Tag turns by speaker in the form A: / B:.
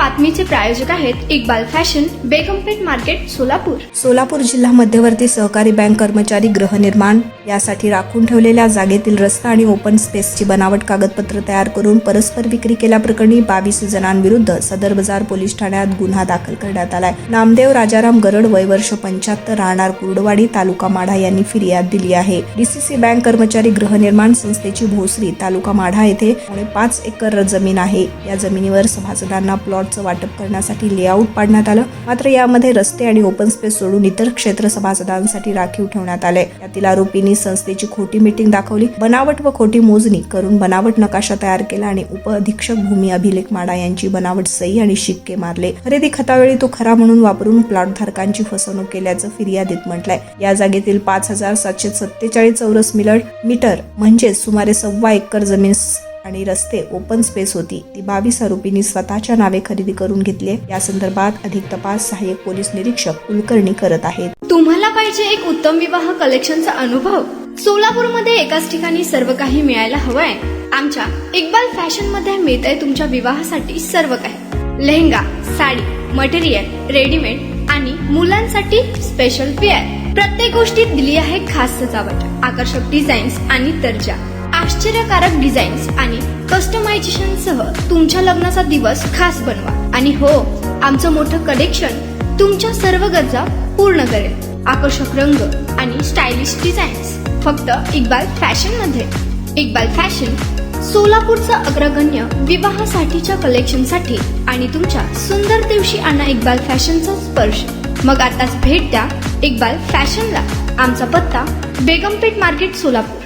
A: बातमीचे प्रायोजक आहेत Iqbal fashion, बेगमपेठ market, Solapur.
B: Solapur जिल्हा मध्यवर्ती सहकारी बँक कर्मचारी गृहनिर्माण यासाठी राखून ठेवलेल्या जागेतील रस्ता आणि ओपन स्पेसची बनावट कागदपत्र तयार करून परस्पर विक्री केल्याप्रकरणी 22 जणांविरुद्ध सदर बाजार पोलीस ठाण्यात गुन्हा दाखल करण्यात आलाय. नामदेव राजाराम गरड, वय वर्ष 75, राहणार कुर्डवाडी, तालुका माढा यांनी फिर्याद दिली आहे. डीसीसी बँक कर्मचारी गृहनिर्माण संस्थेची भोसरी, तालुका माढा येथे 5 एकर जमीन आहे. या जमिनीवर सभासदांना प्लॉटचं वाटप करण्यासाठी लेआउट पाडण्यात आलं. मात्र यामध्ये रस्ते आणि ओपन स्पेस सोडून इतर क्षेत्र सभासदांसाठी राखीव ठेवण्यात आले. यातील आरोपींनी संस्थेची खोटी मीटिंग दाखवली, बनावट व खोटी मोजणी करून बनावट नकाशा तयार केला आणि उपअधीक्षक भूमी अभिलेख माडा यांची बनावट सही आणि शिक्के मारले. खरेदी खतावेळी तो खरा म्हणून वापरून प्लॉट धारकांची फसवणूक केल्याचं फिर्यादीत म्हटलंय. या जागेतील 5747 चौरस मीटर म्हणजे सुमारे 1.25 एकर जमीन आणि रस्ते ओपन स्पेस होती. ती 22 आरोपींनी स्वतःच्या नावे खरेदी करून घेतली. या संदर्भात अधिक तपास सहाय्यक पोलीस निरीक्षक कुलकर्णी करत आहेत.
A: तुम्हाला पाहिजे एक उत्तम विवाह कलेक्शनचा अनुभव? सोलापूरमध्ये एकाच ठिकाणी सर्व काही मिळायला हवंय. आमच्या इक्बाल फॅशन मध्ये मिळतंय तुमच्या विवाहासाठी सर्व काही. लेहंगा, साडी, मटेरियल, रेडीमेड आणि मुलांसाठी स्पेशल वेअर. प्रत्येक गोष्टीत दिली आहे खास सजावट, आकर्षक डिझाईन्स आणि दर्जा, आश्चर्यकारक डिझाईन्स आणि कस्टमायझेशन सह तुमच्या लग्नाचा दिवस खास बनवा. आणि हो, आमचं मोठं कलेक्शन तुमच्या सर्व गरजा पूर्ण करेल. आकर्षक रंग आणि स्टायलिश डिझाईन्स फक्त इक्बाल फॅशन मध्ये. इक्बाल फॅशन सोलापूरचं अग्रगण्य विवाहासाठीच्या कलेक्शनसाठी आणि तुमच्या सुंदर दिवशी आणा इक्बाल फॅशनचा स्पर्श. मग आताच भेट द्या इक्बाल फॅशनला. आमचा पत्ता बेगमपेठ मार्केट, सोलापूर.